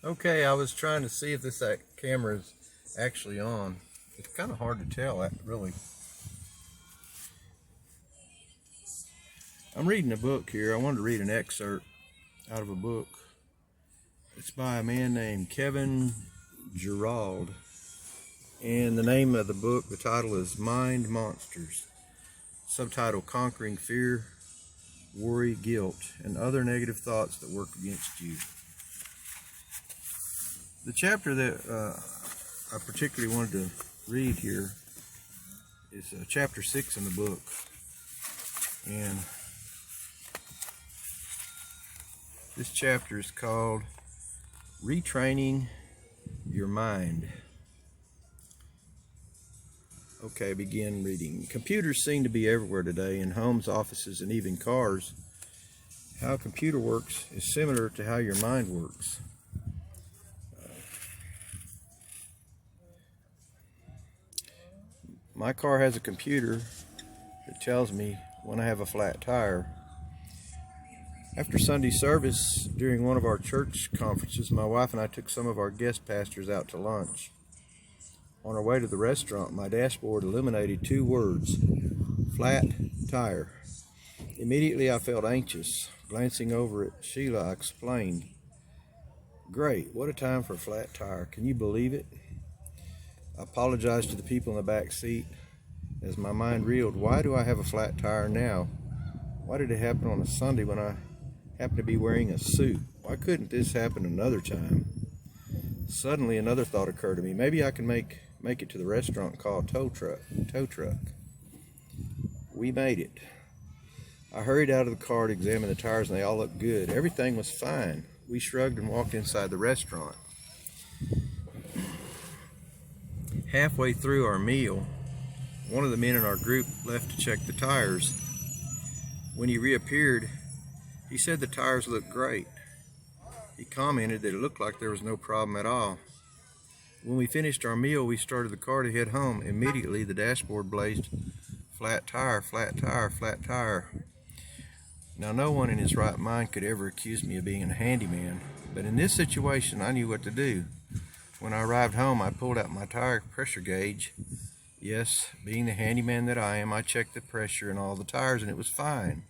Okay, I was trying to see if this camera is actually on. It's kind of hard to tell, really. I'm reading a book here. I wanted to read an excerpt out of a book. It's by a man named Kevin Gerald. And the name of the book, the title is Mind Monsters. Subtitle, Conquering Fear, Worry, Guilt, and Other Negative Thoughts That Work Against You. The chapter that I particularly wanted to read here is chapter 6 in the book. And this chapter is called Retraining Your Mind. Okay, begin reading. Computers seem to be everywhere today, in homes, offices, and even cars. How a computer works is similar to how your mind works. My car has a computer that tells me when I have a flat tire. After Sunday service, during one of our church conferences, my wife and I took some of our guest pastors out to lunch. On our way to the restaurant, my dashboard illuminated two words: flat tire. Immediately I felt anxious. Glancing over at Sheila, I explained, "Great, what a time for a flat tire. Can you believe it?" I apologized to the people in the back seat as my mind reeled. Why do I have a flat tire now? Why did it happen on a Sunday when I happen to be wearing a suit? Why couldn't this happen another time? Suddenly another thought occurred to me. Maybe I can make it to the restaurant and call a tow truck. We made it. I hurried out of the car to examine the tires, and they all looked good. Everything was fine. We shrugged and walked inside the restaurant. Halfway through our meal, one of the men in our group left to check the tires. When he reappeared, he said the tires looked great. He commented that it looked like there was no problem at all. When we finished our meal, we started the car to head home. Immediately, the dashboard blazed, flat tire, flat tire, flat tire. Now, no one in his right mind could ever accuse me of being a handyman, but in this situation, I knew what to do. When I arrived home, I pulled out my tire pressure gauge. Yes, being the handyman that I am, I checked the pressure in all the tires, and it was fine.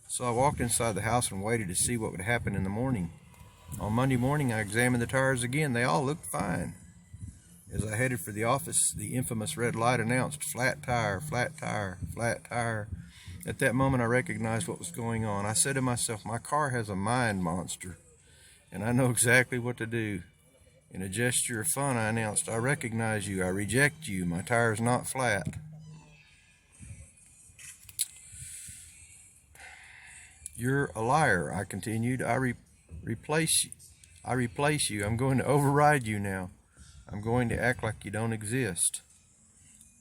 So I walked inside the house and waited to see what would happen in the morning. On Monday morning, I examined the tires again. They all looked fine. As I headed for the office, the infamous red light announced, flat tire, flat tire, flat tire. At that moment, I recognized what was going on. I said to myself, my car has a mind monster, and I know exactly what to do. In a gesture of fun, I announced, I recognize you, I reject you, my tire is not flat. You're a liar, I continued. I replace you. I'm going to override you now. I'm going to act like you don't exist.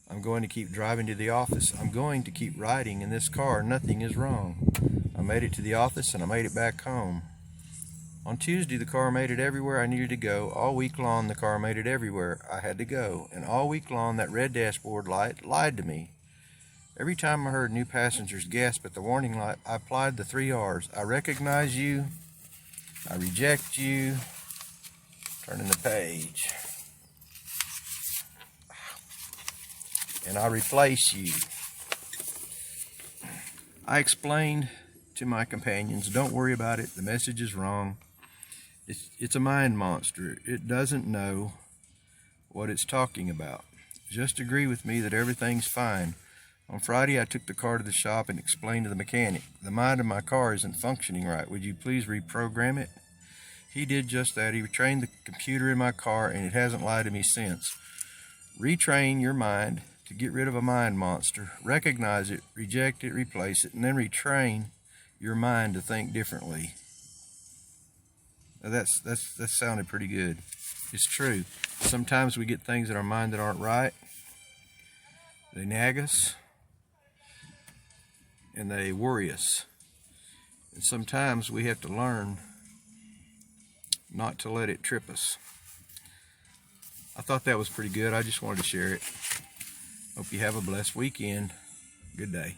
I'm going to keep driving to the office. I'm going to keep riding in this car. Nothing is wrong. I made it to the office and I made it back home. On Tuesday, the car made it everywhere I needed to go. All week long, the car made it everywhere I had to go. And all week long, that red dashboard light lied to me. Every time I heard new passengers gasp at the warning light, I applied the 3 R's. I recognize you. I reject you. Turning the page. And I replace you. I explained to my companions, don't worry about it. The message is wrong. It's a mind monster. It doesn't know what it's talking about. Just agree with me that everything's fine. On Friday, I took the car to the shop and explained to the mechanic, the mind of my car isn't functioning right. Would you please reprogram it? He did just that. He retrained the computer in my car, and it hasn't lied to me since. Retrain your mind to get rid of a mind monster. Recognize it, reject it, replace it, and then retrain your mind to think differently. Now that sounded pretty good. It's true. Sometimes we get things in our mind that aren't right. They nag us. And they worry us. And sometimes we have to learn not to let it trip us. I thought that was pretty good. I just wanted to share it. Hope you have a blessed weekend. Good day.